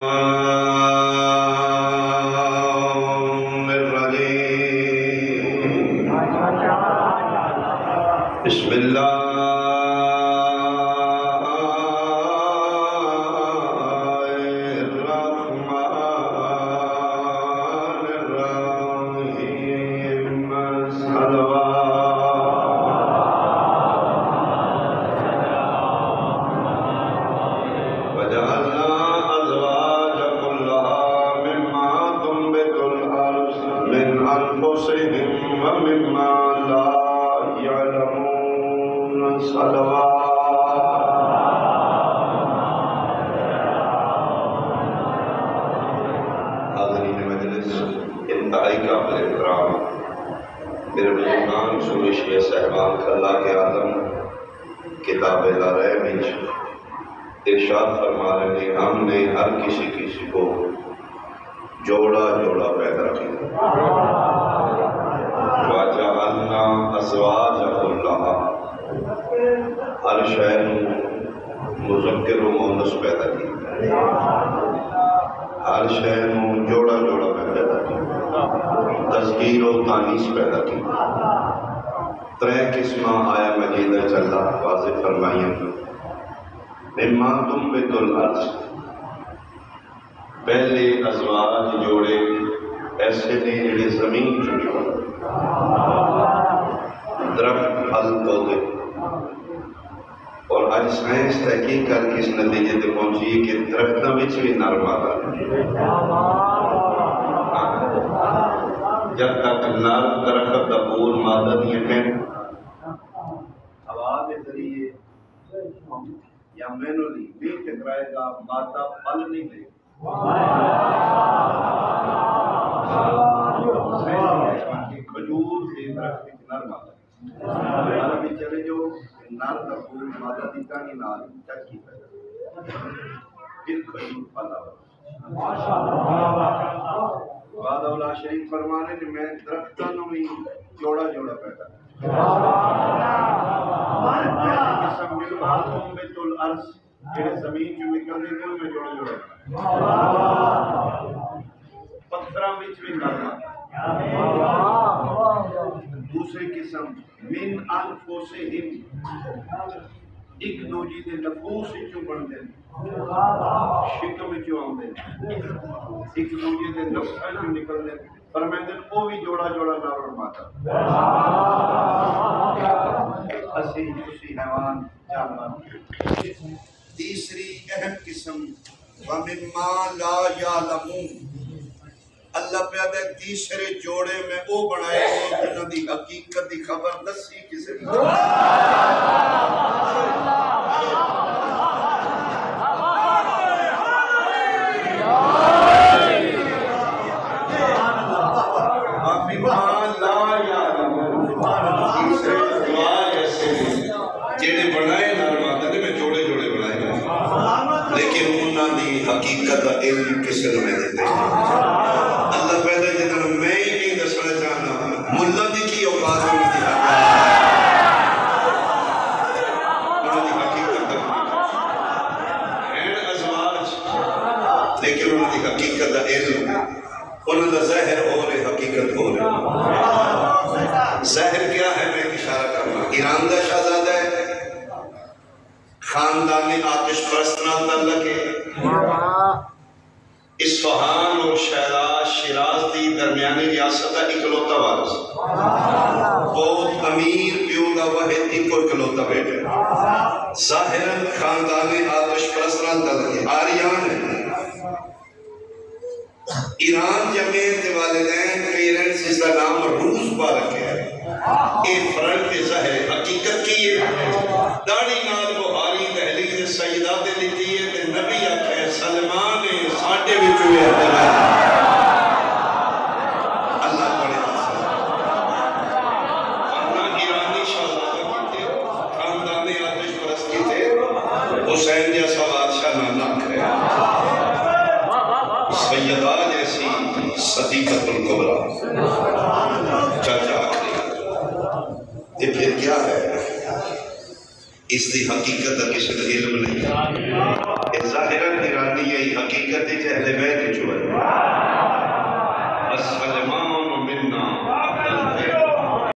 بسم اللہ حاضرین مجلس انتہائی قابل احترام میرے بزرگان سورشی صاحبان کھلا کے آدم کتاب لا رہے میں ارشاد فرما رہے ہیں ہم نے ہر کسی کو جوڑا جوڑا پیدا کیا وَجَعَلْنَا أَزْوَاجَ كُلَّهَا ہر شے مذکر و مؤنث پیدا کی ہر شے جوڑا جوڑا پیدا کی تذکیر و تانیث پیدا کی ترے قسمہ آیا مجیدہ چلا واضح فرمائیں مما تنبت الارض پہلے ازواج جوڑے ایسے نے جڑے زمین چکی درخت پھل پودے اور آج سائنس تحقیق کر کے اس نتیجے تے پہنچی ہے کہ درختوں وچ بھی نر مادہ جب تک نر درخت دا پور مادہ دیے ہیں ہوا کے ذریعے یا مینولی بھی ٹکرائے گا مادہ پھل نہیں لے کھجور سے درخت نر مادہ بھی چلے جو نر تقول مادہ دیتا نہیں نال چکی پیدا پھر کھجور پھلا بعد اولا شریف فرمانے کہ میں درختوں میں جوڑا جوڑا پیدا قسم بالمعلوم بیت الارض جڑے زمین جو نکلنے کو میں جوڑا جوڑا پتھراں وچ بھی نرما دوسری قسم من انفسہم ایک دوجی دے نفوس وچوں بندے شکم وچوں آندے ایک دوجی دے نفس وچوں نکلدے فرماندے او بھی جوڑا جوڑا نر اور مادہ اسی خوشی حیوان جانور تیسری اہم قسم وَمِمَّا لَا يَعْلَمُونَ اللہ پیادہ تیسرے جوڑے میں او بنائے ہیں جنہوں دی حقیقت دی خبر دسی کسے بھی حقیقت علم کسے میں دیتے ہیں اللہ پیدا جتنا میں ہی نہیں دسنا چاہنا ملہ دی کی اوقات میں دی حقیقت ہیں ازواج لیکن انہوں دی حقیقت علم انہوں دا ظاہر ہو رہے حقیقت ہو رہے ظاہر کیا ہے میں اشارہ کرنا ایران دا شہزادہ ہے خاندان آتش پرستنا تعلق ہے اصفہان اور شیراز دی درمیانی ریاست کا اکلوتا وارث بہت امیر پیو کا واحد اکلوتا بیٹا ظاہراً خاندان آتش پرستنا تعلق ہے آریان ہے ایران جمعیت والدین پیرنٹس اس کا نام روس پا رکھے ہیں ایک فرنٹ کے ظاہر حقیقت کی ہے داڑی نال بہاری دہلیز سیدات لیتی ہے کہ نبی آکھے سلمان ساٹھے بھی چوئے اللہ پڑھے خاندان ایرانی شہزادہ کی تھے خاندان آتش پرست کی تھے حسین جیسا بادشاہ نانک ہے سیدہ جیسی صدیقۃ الکبریٰ چاچا آخری یہ پھر کیا ہے اس دی حقیقت کسی کا علم نہیں ظاہرہ ایرانی ہے حقیقت اہل بیت جو ہے